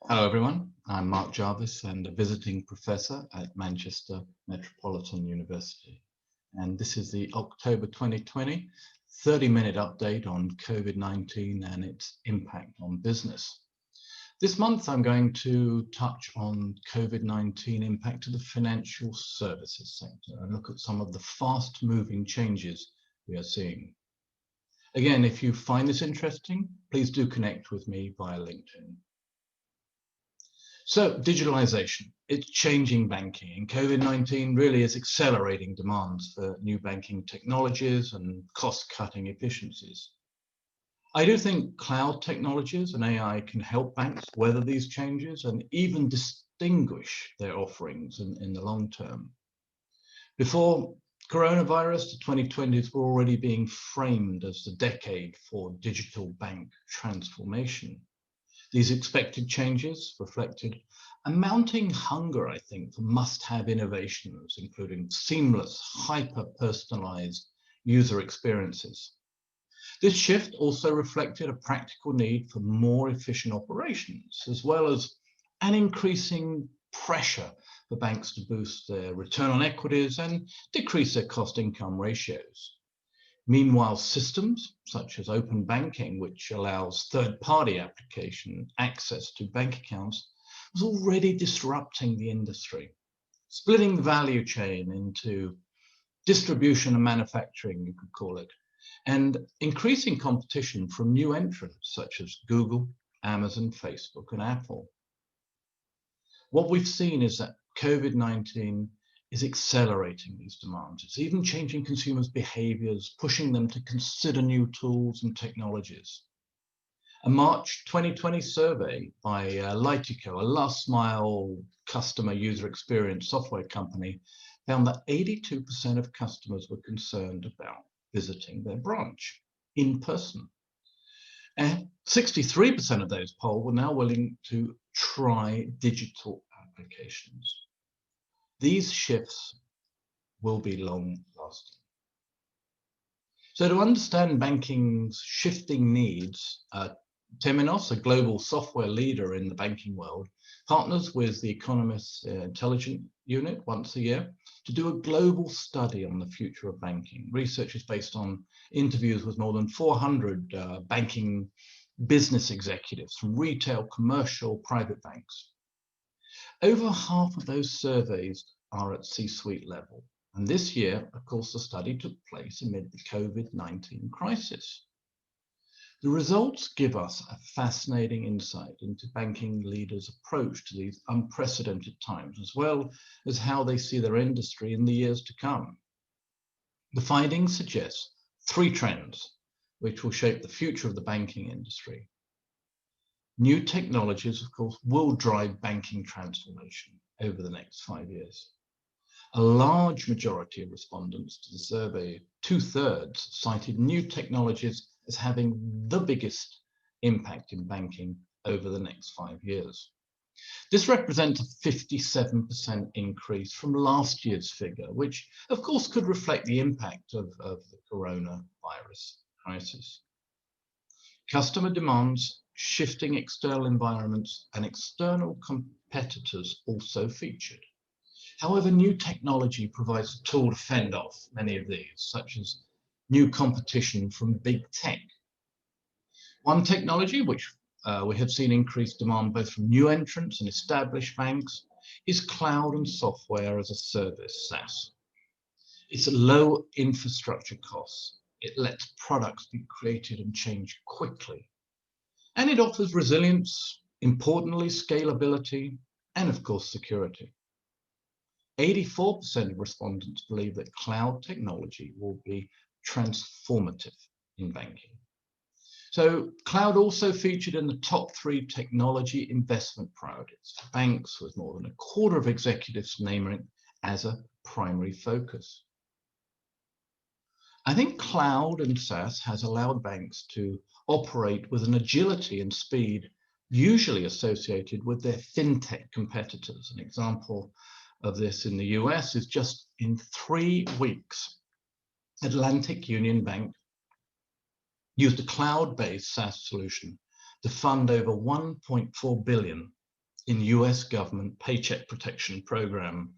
Hello everyone, I'm Mark Jarvis and a visiting professor at Manchester Metropolitan University. And this is the October 2020 30-minute update on COVID-19 and its impact on business. This month I'm going to touch on COVID-19 impact to the financial services sector and look at some of the fast-moving changes we are seeing. Again, if you find this interesting, please do connect with me via LinkedIn. So digitalization, it's changing banking, and COVID-19 really is accelerating demands for new banking technologies and cost-cutting efficiencies. I do think cloud technologies and AI can help banks weather these changes and even distinguish their offerings in the long term. Before coronavirus, the 2020s were already being framed as the decade for digital bank transformation. These expected changes reflected a mounting hunger, I think, for must-have innovations, including seamless, hyper-personalized user experiences. This shift also reflected a practical need for more efficient operations, as well as an increasing pressure for banks to boost their return on equities and decrease their cost-income ratios. Meanwhile, systems such as open banking, which allows third-party application access to bank accounts, was already disrupting the industry, splitting the value chain into distribution and manufacturing, you could call it, and increasing competition from new entrants such as Google, Amazon, Facebook, and Apple. What we've seen is that COVID-19 is accelerating these demands. It's even changing consumers' behaviors, pushing them to consider new tools and technologies. A March 2020 survey by Litico, a last mile customer user experience software company, found that 82% of customers were concerned about visiting their branch in person. And 63% of those polled were now willing to try digital applications. These shifts will be long-lasting. So to understand banking's shifting needs, Temenos, a global software leader in the banking world, partners with the Economist's Intelligence Unit once a year to do a global study on the future of banking. Research is based on interviews with more than 400 banking business executives from retail, commercial, private banks. Over half of those surveys are at C-suite level. And this year, of course, the study took place amid the COVID-19 crisis. The results give us a fascinating insight into banking leaders' approach to these unprecedented times, as well as how they see their industry in the years to come. The findings suggest three trends which will shape the future of the banking industry. New technologies, of course, will drive banking transformation over the next 5 years. A large majority of respondents to the survey, 2/3, cited new technologies as having the biggest impact in banking over the next 5 years. This represents a 57% increase from last year's figure, which of course could reflect the impact of the coronavirus crisis. Customer demands, shifting external environments, and external competitors also featured. However, new technology provides a tool to fend off many of these, such as new competition from big tech. One technology which we have seen increased demand both from new entrants and established banks is cloud and software as a service, SaaS. It's low infrastructure costs. It lets products be created and changed quickly. And it offers resilience, importantly, scalability, and of course, security. 84% of respondents believe that cloud technology will be transformative in banking. So cloud also featured in the top 3 technology investment priorities for banks, with more than a quarter of executives naming it as a primary focus. I think cloud and SaaS has allowed banks to operate with an agility and speed usually associated with their FinTech competitors. An example of this in the US is just in 3 weeks, Atlantic Union Bank used a cloud-based SaaS solution to fund over $1.4 billion in US government paycheck protection program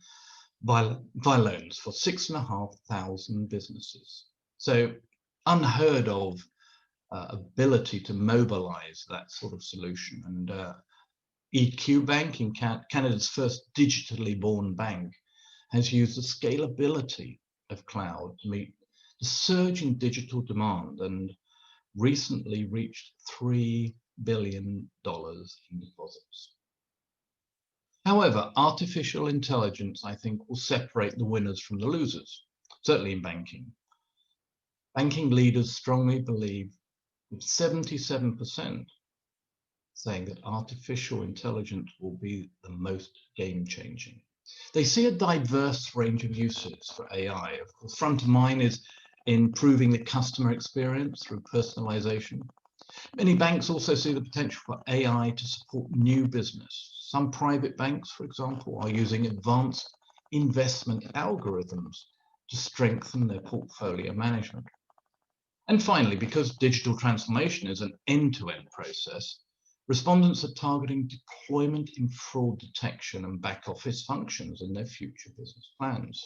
by loans for 6,500 businesses. So unheard of ability to mobilize that sort of solution. And EQ Bank, in Canada's first digitally born bank, has used the scalability of cloud to meet the surge in digital demand and recently reached $3 billion in deposits. However, artificial intelligence, I think, will separate the winners from the losers, certainly in banking. Banking leaders strongly believe, with 77% saying that artificial intelligence will be the most game-changing. They see a diverse range of uses for AI. Of course, front of mind is improving the customer experience through personalization. Many banks also see the potential for AI to support new business. Some private banks, for example, are using advanced investment algorithms to strengthen their portfolio management. And finally, because digital transformation is an end-to-end process, respondents are targeting deployment in fraud detection and back office functions in their future business plans.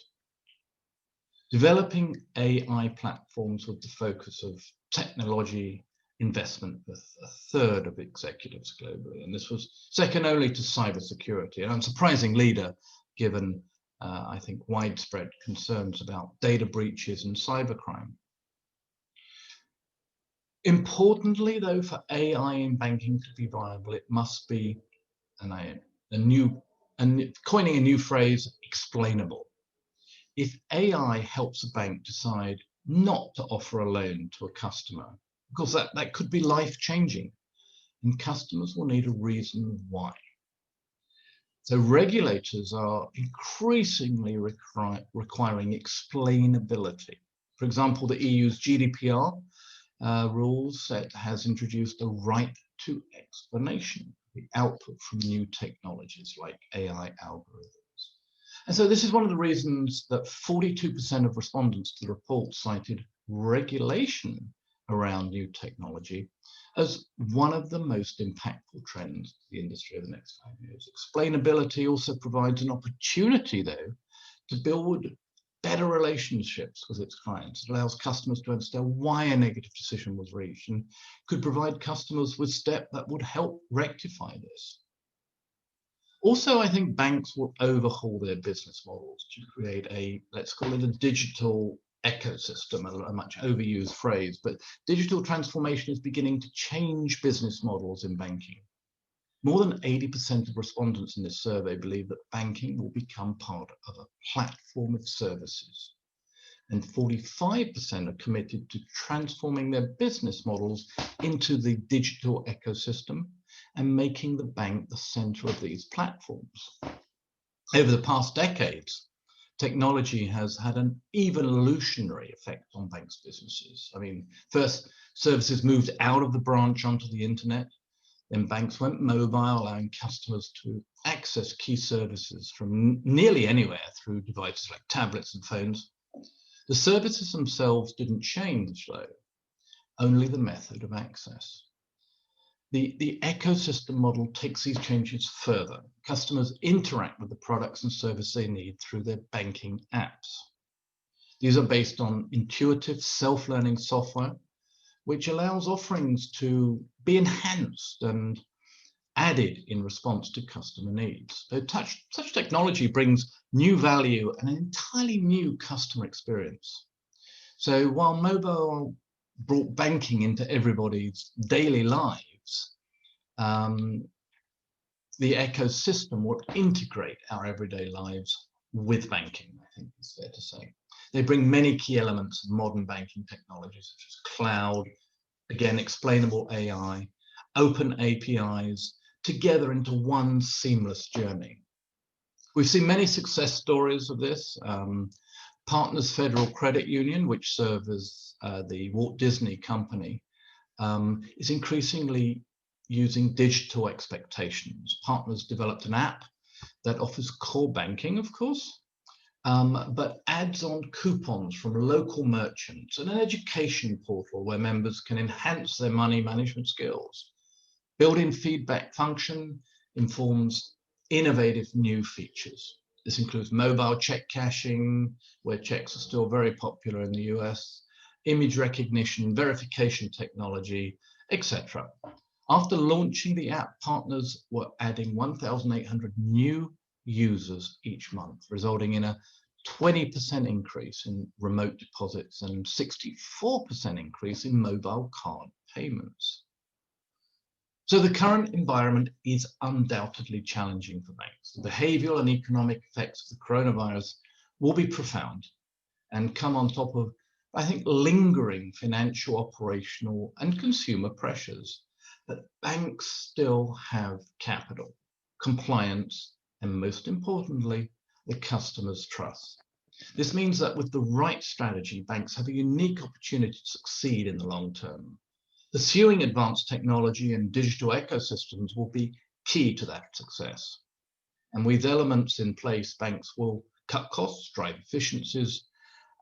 Developing AI platforms with the focus of technology investment with a third of executives globally. And this was second only to cybersecurity, an unsurprising leader given, I think, widespread concerns about data breaches and cybercrime. Importantly, though, for AI in banking to be viable, it must be coining a new phrase, explainable. If AI helps a bank decide not to offer a loan to a customer, of course, that could be life-changing, and customers will need a reason why. So regulators are increasingly requiring explainability. For example, the EU's GDPR rules set has introduced a right to explanation, the output from new technologies like AI algorithms. And so this is one of the reasons that 42% of respondents to the report cited regulation around new technology as one of the most impactful trends to the industry over the next 5 years. Explainability also provides an opportunity, though, to build better relationships with its clients. It allows customers to understand why a negative decision was reached and could provide customers with steps that would help rectify this. Also, I think banks will overhaul their business models to create a, let's call it a digital ecosystem, a much overused phrase, but digital transformation is beginning to change business models in banking. More than 80% of respondents in this survey believe that banking will become part of a platform of services. And 45% are committed to transforming their business models into the digital ecosystem and making the bank the center of these platforms. Over the past decades, technology has had an evolutionary effect on banks' businesses. I mean, first, services moved out of the branch onto the internet. Then banks went mobile, allowing customers to access key services from nearly anywhere through devices like tablets and phones. The services themselves didn't change, though, only the method of access. The ecosystem model takes these changes further. Customers interact with the products and services they need through their banking apps. These are based on intuitive self-learning software, which allows offerings to be enhanced and added in response to customer needs. So such technology brings new value and an entirely new customer experience. So while mobile brought banking into everybody's daily lives, the ecosystem will integrate our everyday lives with banking, I think it's fair to say. They bring many key elements of modern banking technologies, such as cloud, again, explainable AI, open APIs, together into one seamless journey. We've seen many success stories of this. Partners Federal Credit Union, which serves as the Walt Disney Company, is increasingly using digital expectations. Partners developed an app that offers core banking, of course, but adds on coupons from local merchants and an education portal where members can enhance their money management skills. Built-in feedback function informs innovative new features. This includes mobile check cashing, where checks are still very popular in the US, image recognition, verification technology, etc. After launching the app, partners were adding 1,800 new users each month, resulting in a 20% increase in remote deposits and 64% increase in mobile card payments. So the current environment is undoubtedly challenging for banks. The behavioral and economic effects of the coronavirus will be profound and come on top of, I think, lingering financial, operational, and consumer pressures. But banks still have capital, compliance, and most importantly, the customer's trust. This means that with the right strategy, banks have a unique opportunity to succeed in the long term. Pursuing advanced technology and digital ecosystems will be key to that success. And with elements in place, banks will cut costs, drive efficiencies,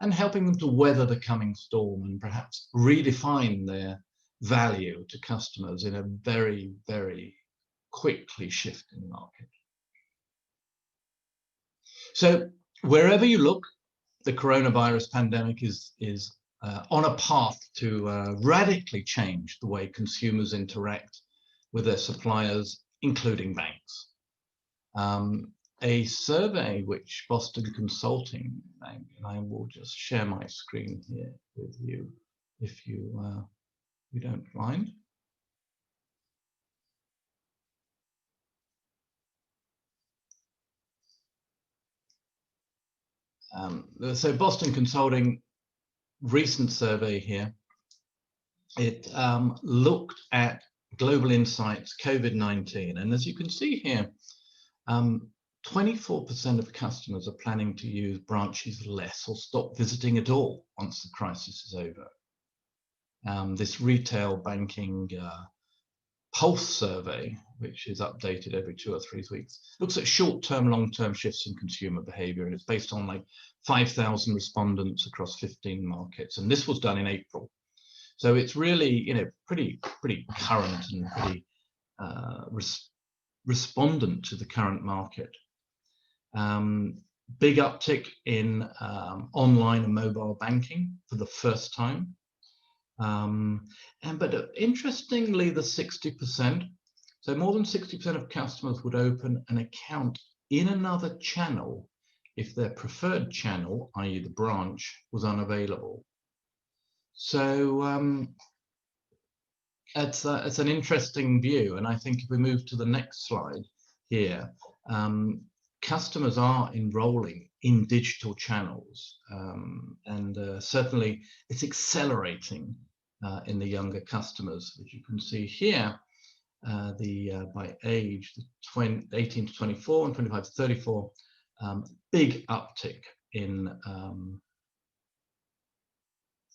and helping them to weather the coming storm and perhaps redefine their value to customers in a very, very quickly shifting market. So wherever you look, the coronavirus pandemic is on a path to radically change the way consumers interact with their suppliers, including banks. A survey which Boston Consulting Bank, and I will just share my screen here with you if you don't mind. So Boston Consulting recent survey here, it looked at global insights, COVID-19, and as you can see here, 24% of customers are planning to use branches less or stop visiting at all once the crisis is over. This retail banking pulse survey, which is updated every 2 or 3 weeks, looks at short-term, long-term shifts in consumer behavior, and it's based on like 5,000 respondents across 15 markets, and this was done in April. So it's really, you know, pretty current and pretty respondent to the current market. Big uptick in online and mobile banking for the first time. But interestingly, the 60%, so more than 60% of customers would open an account in another channel if their preferred channel, i.e. the branch, was unavailable. So it's an interesting view, and I think if we move to the next slide here, customers are enrolling in digital channels, and certainly it's accelerating in the younger customers, which you can see here, by age, the 18 to 24 and 25 to 34, big uptick in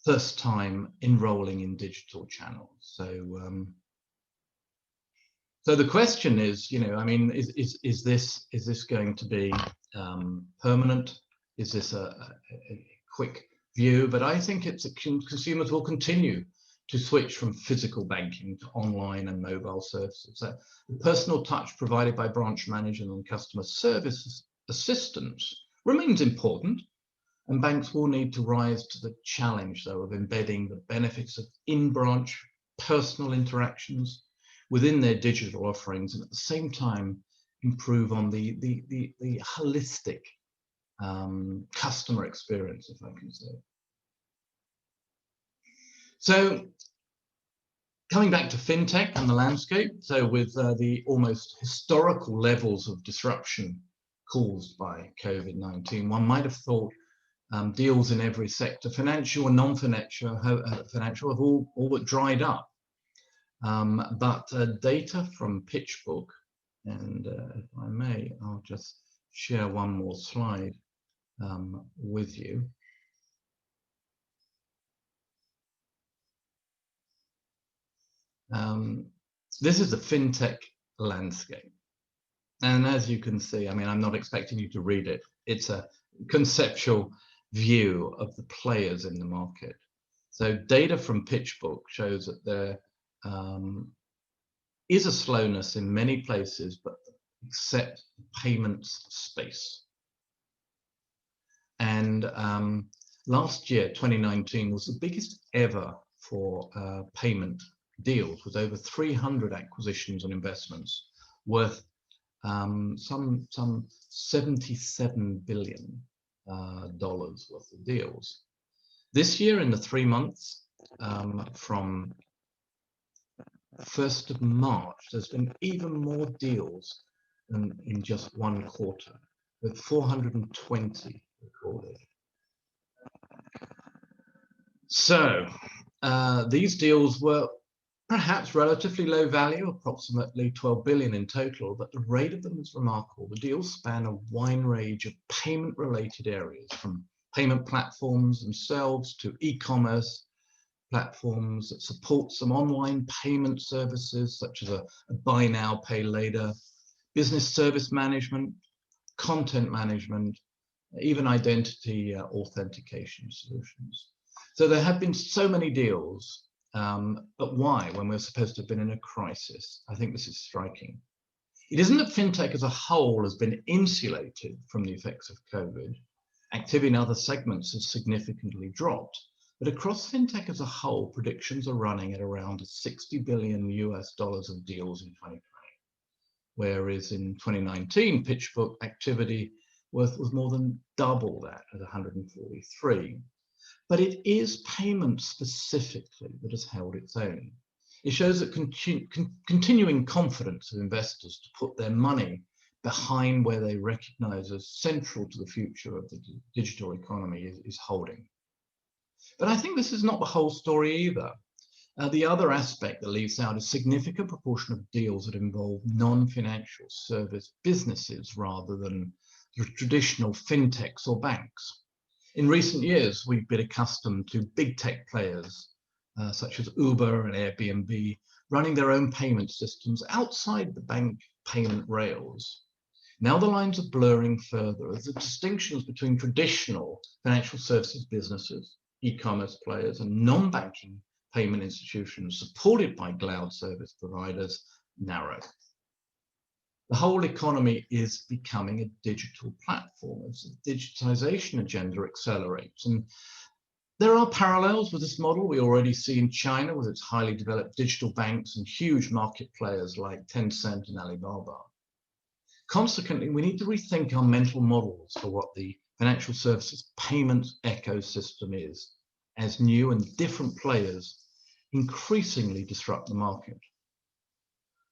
first time enrolling in digital channels. So so the question is, you know, I mean, is this going to be permanent? Is this a quick view? But I think consumers will continue to switch from physical banking to online and mobile services. So the personal touch provided by branch managers and customer service assistants remains important, and banks will need to rise to the challenge, though, of embedding the benefits of in-branch personal interactions within their digital offerings, and at the same time improve on the holistic customer experience, if I can say. So coming back to FinTech and the landscape, so with the almost historical levels of disruption caused by COVID-19, one might have thought deals in every sector, financial and non-financial, have all but dried up. But data from PitchBook, and if I may, I'll just share one more slide with you. This is the FinTech landscape. And as you can see, I mean, I'm not expecting you to read it. It's a conceptual view of the players in the market. So data from PitchBook shows that there is a slowness in many places, but the except payments space. And last year, 2019, was the biggest ever for payment deals, with over 300 acquisitions and investments worth some $77 billion worth of deals. This year, in the 3 months from 1st of March, there's been even more deals than in just one quarter, with 420 recorded. So these deals were perhaps relatively low value, approximately 12 billion in total, but the rate of them is remarkable. The deals span a wide range of payment-related areas, from payment platforms themselves to e-commerce platforms that support some online payment services, such as a buy now, pay later, business service management, content management, even identity authentication solutions. So there have been so many deals, but why, when we're supposed to have been in a crisis? I think this is striking. It isn't that FinTech as a whole has been insulated from the effects of COVID. Activity in other segments has significantly dropped, but across FinTech as a whole, predictions are running at around $60 billion of deals in 2020, whereas in 2019, PitchBook activity was more than double that at 143. But it is payment specifically that has held its own. It shows that continuing confidence of investors to put their money behind where they recognize as central to the future of the digital economy is holding. But I think this is not the whole story either. The other aspect that leaves out a significant proportion of deals that involve non-financial service businesses rather than the traditional fintechs or banks. In recent years, we've been accustomed to big tech players such as Uber and Airbnb running their own payment systems outside the bank payment rails. Now the lines are blurring further as the distinctions between traditional financial services businesses, e-commerce players, and non-banking payment institutions supported by cloud service providers narrow. The whole economy is becoming a digital platform as the digitization agenda accelerates. And there are parallels with this model we already see in China with its highly developed digital banks and huge market players like Tencent and Alibaba. Consequently, we need to rethink our mental models for what the financial services payments ecosystem is, as new and different players increasingly disrupt the market.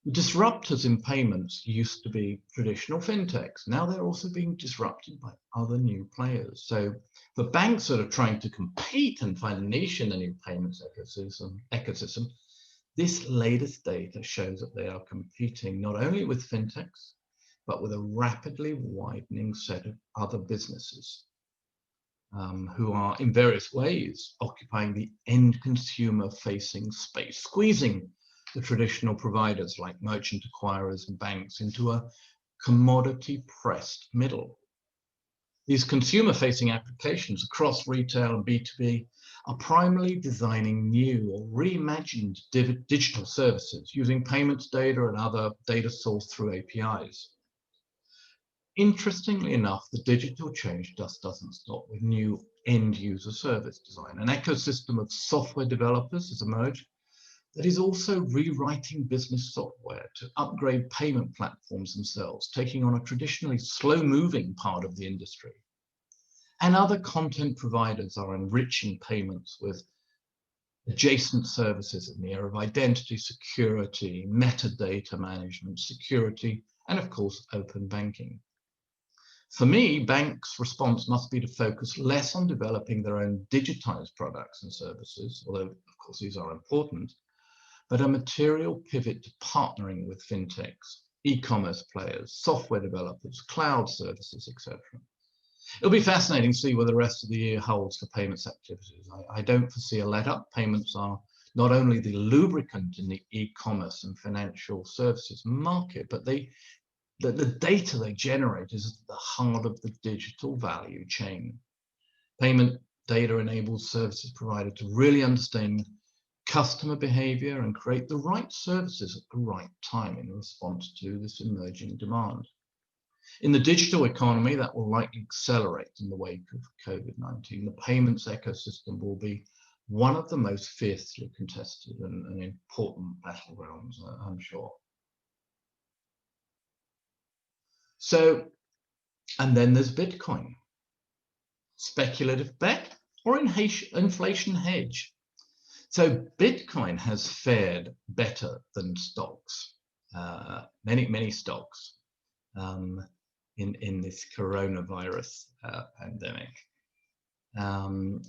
The disruptors in payments used to be traditional fintechs. Now they're also being disrupted by other new players. So for banks that are trying to compete and find a niche in the new payments ecosystem, this latest data shows that they are competing not only with fintechs, but with a rapidly widening set of other businesses who are in various ways occupying the end consumer facing space, squeezing the traditional providers like merchant acquirers and banks into a commodity pressed middle. These consumer facing applications across retail and B2B are primarily designing new or reimagined digital services using payments data and other data sourced through APIs. Interestingly enough, the digital change just doesn't stop with new end user service design. An ecosystem of software developers has emerged that is also rewriting business software to upgrade payment platforms themselves, taking on a traditionally slow-moving part of the industry. And other content providers are enriching payments with adjacent services in the area of identity, security, metadata management, security, and of course, open banking. For me, banks' response must be to focus less on developing their own digitized products and services, although of course these are important, but a material pivot to partnering with fintechs, e-commerce players, software developers, cloud services, etc. It'll be fascinating to see what the rest of the year holds for payments activities. I don't foresee a let-up. Payments are not only the lubricant in the e-commerce and financial services market, but the data they generate is at the heart of the digital value chain. Payment data enables services providers to really understand customer behavior and create the right services at the right time in response to this emerging demand. In the digital economy, that will likely accelerate in the wake of COVID-19. The payments ecosystem will be one of the most fiercely contested and important battlegrounds, I'm sure. So, and then there's Bitcoin. Speculative bet or inflation hedge? So Bitcoin has fared better than stocks, many stocks in this coronavirus pandemic.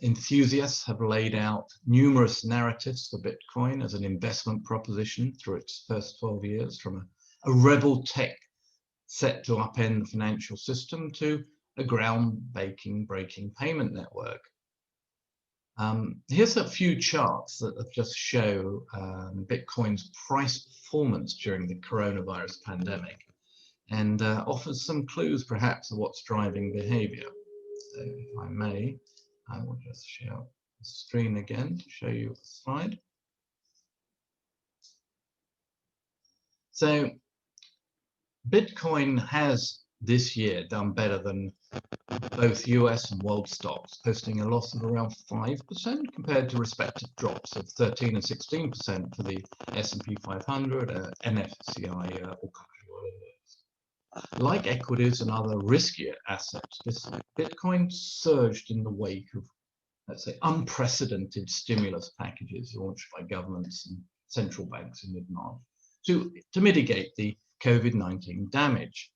Enthusiasts have laid out numerous narratives for Bitcoin as an investment proposition through its first 12 years, from a rebel tech set to upend the financial system to a groundbreaking payment network. Here's a few charts that just show Bitcoin's price performance during the coronavirus pandemic, and offers some clues perhaps of what's driving behavior. So if I may, I will just share the screen again to show you the slide. So Bitcoin has this year done better than both US and world stocks, posting a loss of around 5% compared to respective drops of 13 and 16% for the S&P 500, MSCI, or country oil. Like equities and other riskier assets, this Bitcoin surged in the wake of, let's say, unprecedented stimulus packages launched by governments and central banks in mid-March to mitigate the COVID-19 damage.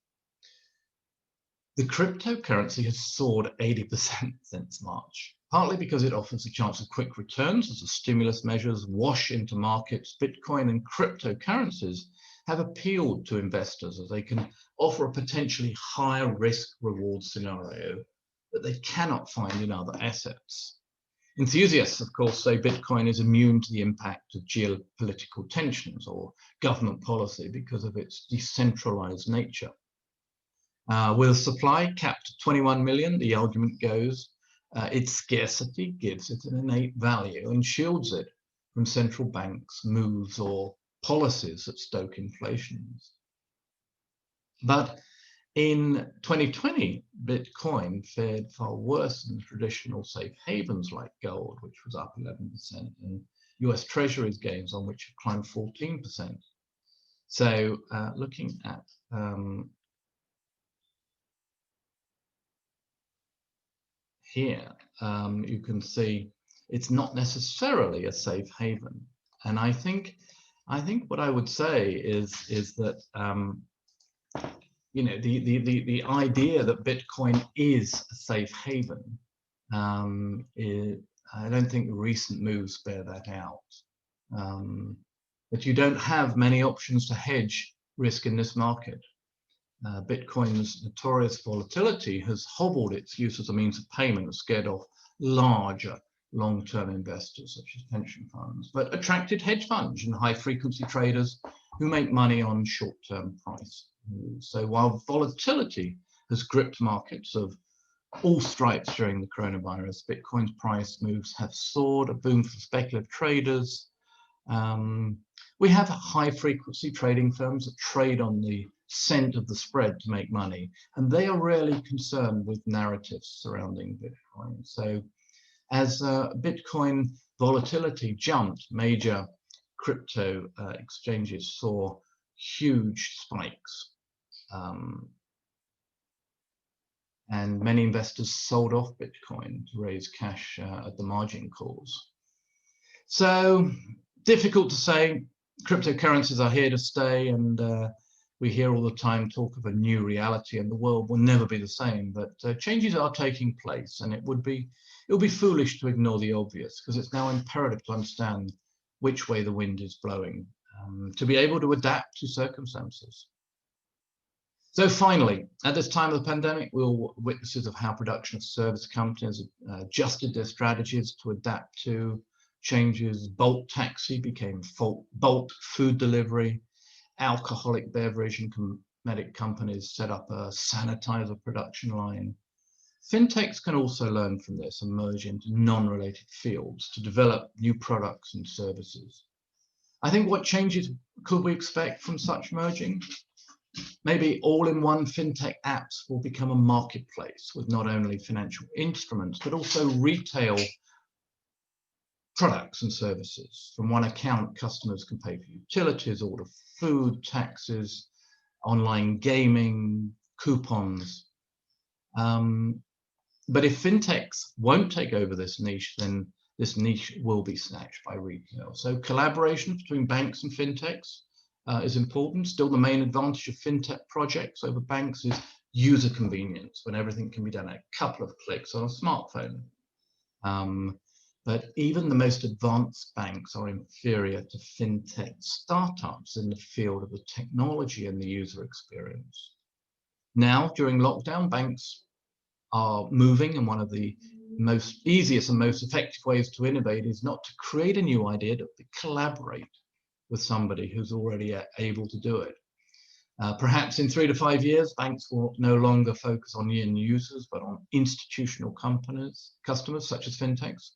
The cryptocurrency has soared 80% since March, partly because it offers a chance of quick returns as the stimulus measures wash into markets. Bitcoin and cryptocurrencies have appealed to investors as they can offer a potentially higher risk reward scenario that they cannot find in other assets. Enthusiasts, of course, say Bitcoin is immune to the impact of geopolitical tensions or government policy because of its decentralized nature. With supply capped at 21 million, the argument goes, its scarcity gives it an innate value and shields it from central banks' moves or policies that stoke inflations. But in 2020, Bitcoin fared far worse than traditional safe havens like gold, which was up 11%, and US Treasuries gains on which have climbed 14%. So looking at here, you can see it's not necessarily a safe haven. And I think what I would say is that you know, the idea that Bitcoin is a safe haven, I don't think recent moves bear that out. But you don't have many options to hedge risk in this market. Bitcoin's notorious volatility has hobbled its use as a means of payment and scared off larger long-term investors such as pension funds, but attracted hedge funds and high-frequency traders who make money on short-term price moves. So while volatility has gripped markets of all stripes during the coronavirus, Bitcoin's price moves have soared, a boom for speculative traders. We have high-frequency trading firms that trade on the cent of the spread to make money, and they are rarely concerned with narratives surrounding Bitcoin. So as Bitcoin volatility jumped, major crypto exchanges saw huge spikes, and many investors sold off Bitcoin to raise cash at the margin calls. So difficult to say. Cryptocurrencies are here to stay, and we hear all the time talk of a new reality, and the world will never be the same. But changes are taking place, and it would be foolish to ignore the obvious, because it's now imperative to understand which way the wind is blowing, to be able to adapt to circumstances. So finally, at this time of the pandemic, we were witnesses of how production service companies adjusted their strategies to adapt to changes. Bolt taxi became Bolt food delivery. Alcoholic beverage and cosmetic companies set up a sanitizer production line. Fintechs can also learn from this and merge into non-related fields to develop new products and services. I think what changes could we expect from such merging? Maybe all-in-one fintech apps will become a marketplace with not only financial instruments, but also retail products and services. From one account, customers can pay for utilities, order food, taxes, online gaming, coupons. But if fintechs won't take over this niche, then this niche will be snatched by retail. So collaboration between banks and fintechs is important. Still, the main advantage of fintech projects over banks is user convenience, when everything can be done at a couple of clicks on a smartphone. But even the most advanced banks are inferior to fintech startups in the field of the technology and the user experience. Now, during lockdown, banks are moving, and one of the easiest and most effective ways to innovate is not to create a new idea, but to collaborate with somebody who's already able to do it. Perhaps in 3 to 5 years, banks will no longer focus on end users, but on institutional customers such as fintechs,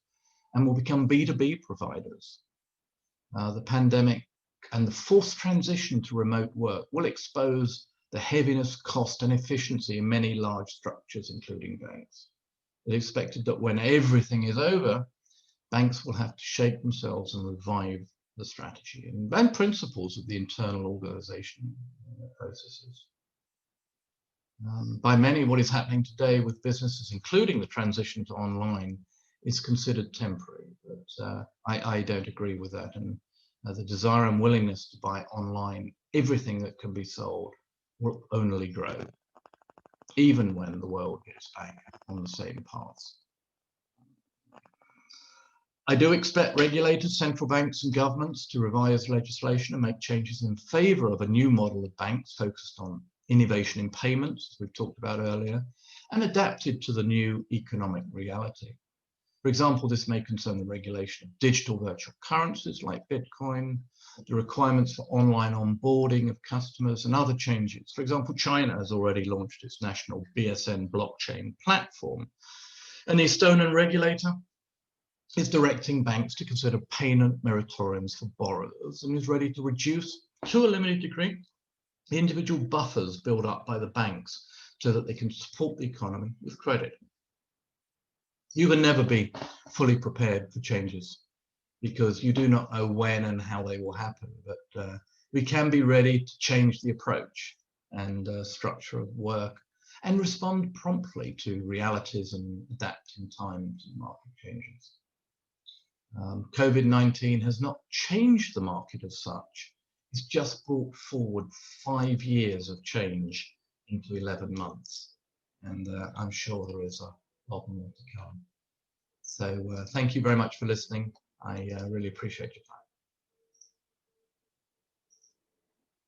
and will become B2B providers. The pandemic and the forced transition to remote work will expose the heaviness, cost, and efficiency in many large structures, including banks. It's expected that when everything is over, banks will have to shake themselves and revive the strategy and principles of the internal organization processes. By many, what is happening today with businesses, including the transition to online, is considered temporary, but I don't agree with that. And the desire and willingness to buy online everything that can be sold will only grow, even when the world gets back on the same paths. I do expect regulators, central banks and governments to revise legislation and make changes in favor of a new model of banks focused on innovation in payments, as we've talked about earlier, and adapted to the new economic reality. For example, this may concern the regulation of digital virtual currencies like Bitcoin, the requirements for online onboarding of customers, and other changes. For example, China has already launched its national BSN blockchain platform. And the Estonian regulator is directing banks to consider payment moratoriums for borrowers and is ready to reduce, to a limited degree, the individual buffers built up by the banks so that they can support the economy with credit. You can never be fully prepared for changes because you do not know when and how they will happen, but we can be ready to change the approach and structure of work and respond promptly to realities and adapt in time to market changes. COVID-19 has not changed the market as such. It's just brought forward 5 years of change into 11 months. And I'm sure there is a lot more to come. So thank you very much for listening. I really appreciate your time.